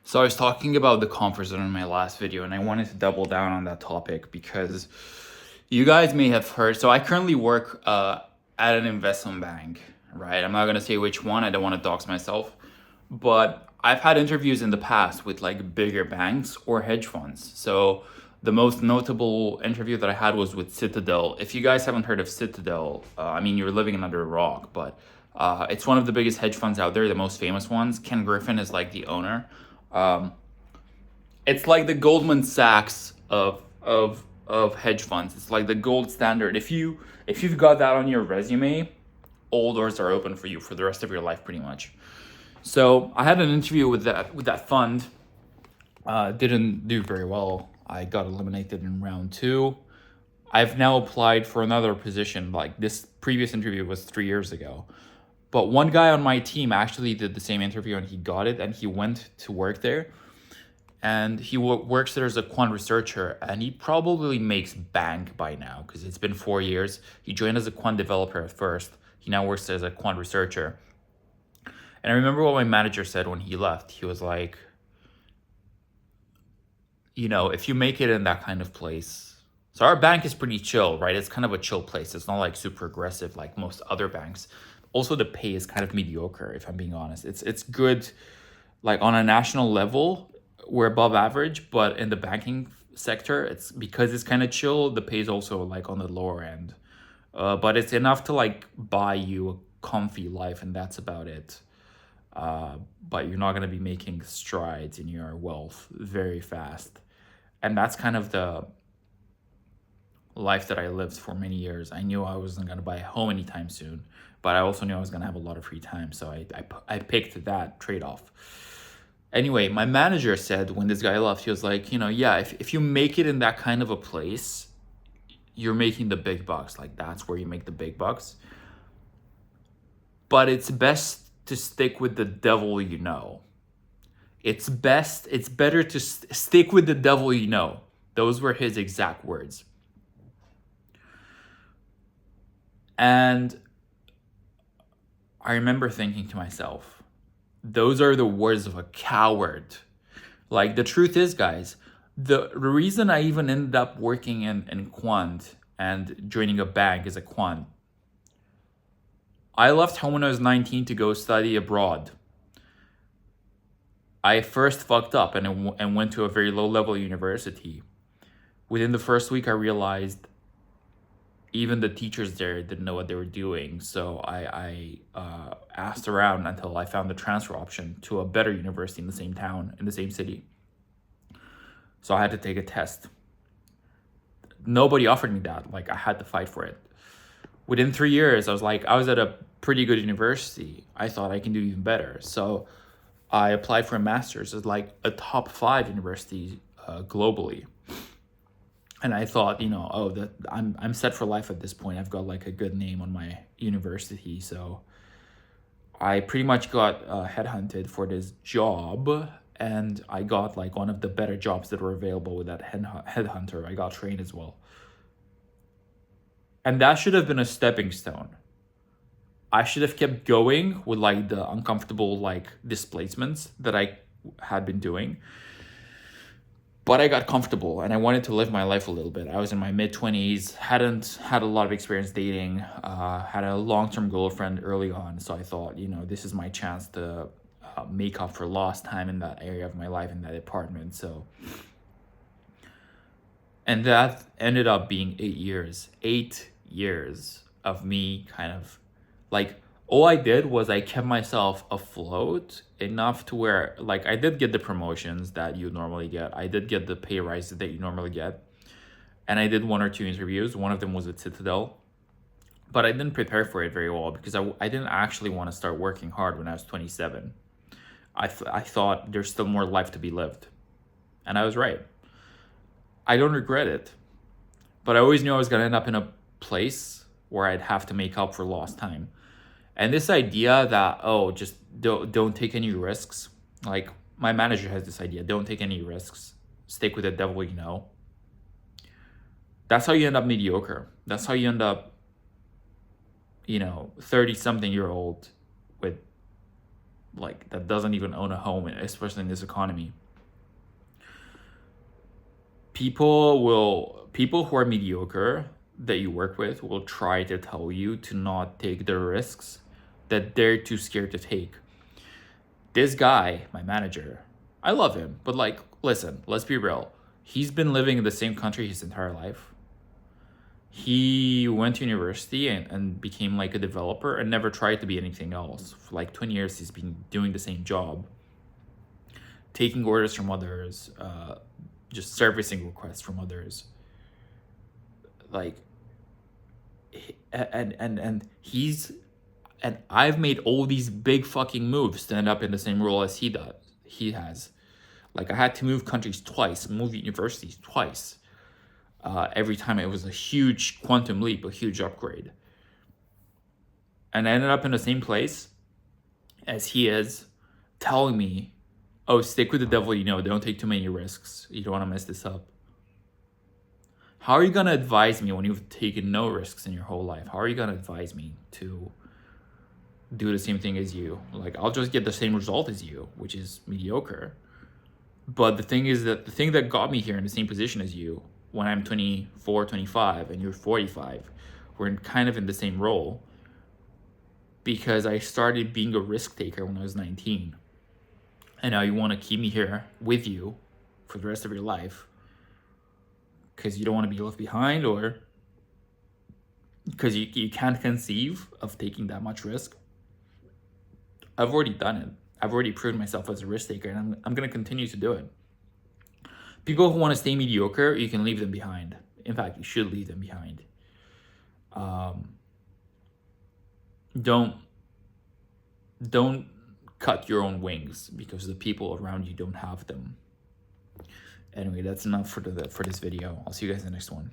So I was talking about the comfort zone in my last video, and I wanted to double down on that topic because you guys may have heard. So I currently work at an investment bank, right? I'm not gonna say which one. I don't want to dox myself, but I've had interviews in the past with like bigger banks or hedge funds. So the most notable interview that I had was with Citadel. If you guys haven't heard of Citadel, I mean you're living under a rock, but it's one of the biggest hedge funds out there, the most famous ones. Ken Griffin is like the owner. Um, it's like the Goldman Sachs of hedge funds. It's like the gold standard. If you've got that on your resume, all doors are open for you for the rest of your life, pretty much. So I had an interview with that fund. Didn't do very well. I got eliminated in round two. I've now applied for another position. Like this previous interview was 3 years ago. But one guy on my team actually did the same interview and he got it and he went to work there. And he works there as a quant researcher, and he probably makes bank by now because it's been 4 years. He joined as a quant developer at first. He now works as a quant researcher. And I remember what my manager said when he left. He was like, if you make it in that kind of place. So our bank is pretty chill, right? It's kind of a chill place. It's not like super aggressive like most other banks. Also, the pay is kind of mediocre, if I'm being honest. It's good, like on a national level, we're above average, but in the banking sector, it's because it's kind of chill. The pay is also like on the lower end, but it's enough to like buy you a comfy life, and that's about it. But you're not gonna be making strides in your wealth very fast, and that's kind of the life that I lived for many years. I knew I wasn't gonna buy a home anytime soon, but I also knew I was gonna have a lot of free time, so I picked that trade off. Anyway, my manager said when this guy left, he was like, yeah, if you make it in that kind of a place, you're making the big bucks. Like that's where you make the big bucks. But it's best to stick with the devil you know. It's better to stick with the devil you know. Those were his exact words. And I remember thinking to myself, those are the words of a coward. Like the truth is, guys, the reason I even ended up working in quant and joining a bank as a quant, I left home when I was 19 to go study abroad. I first fucked up and went to a very low level university. Within the first week, I realized even the teachers there didn't know what they were doing. So I asked around until I found the transfer option to a better university in the same town, in the same city. So I had to take a test. Nobody offered me that. Like I had to fight for it. Within 3 years, I was at a pretty good university. I thought I can do even better. So I applied for a master's at like a top 5 university globally. And I thought, that I'm set for life at this point. I've got like a good name on my university. So I pretty much got headhunted for this job, and I got like one of the better jobs that were available with that headhunter. I got trained as well. And that should have been a stepping stone. I should have kept going with like the uncomfortable like displacements that I had been doing. But I got comfortable and I wanted to live my life a little bit. I was in my mid-20s, hadn't had a lot of experience dating, had a long-term girlfriend early on. So I thought, this is my chance to make up for lost time in that area of my life, in that apartment. And that ended up being 8 years. 8 years of me kind of like, all I did was I kept myself afloat enough to where like I did get the promotions that you normally get. I did get the pay rises that you normally get. And I did 1 or 2 interviews. One of them was at Citadel. But I didn't prepare for it very well because I didn't actually want to start working hard when I was 27. I thought there's still more life to be lived. And I was right. I don't regret it. But I always knew I was going to end up in a place where I'd have to make up for lost time. And this idea that, just don't take any risks. Like my manager has this idea, don't take any risks. Stick with the devil you know. That's how you end up mediocre. That's how you end up, 30-something year old with like that doesn't even own a home, especially in this economy. People who are mediocre that you work with will try to tell you to not take the risks that they're too scared to take. This guy, my manager, I love him, but like, listen, let's be real. He's been living in the same country his entire life. He went to university and became like a developer and never tried to be anything else. For like 20 years, he's been doing the same job, taking orders from others, just servicing requests from others. Like, and he's, and I've made all these big fucking moves to end up in the same role as he has. Like, I had to move countries twice, move universities twice. Every time it was a huge quantum leap, a huge upgrade. And I ended up in the same place as he is, telling me, oh, stick with the devil you know, don't take too many risks. You don't want to mess this up. How are you going to advise me when you've taken no risks in your whole life? How are you going to advise me to do the same thing as you? Like, I'll just get the same result as you, which is mediocre. But the thing is that the thing that got me here in the same position as you, when I'm 24, 25, and you're 45, we're kind of in the same role, because I started being a risk taker when I was 19. And now you want to keep me here with you for the rest of your life because you don't want to be left behind, or because you can't conceive of taking that much risk. I've already done it. I've already proved myself as a risk taker, and I'm going to continue to do it. People who want to stay mediocre, you can leave them behind. In fact, you should leave them behind. Don't cut your own wings because the people around you don't have them. Anyway, that's enough for this video. I'll see you guys in the next one.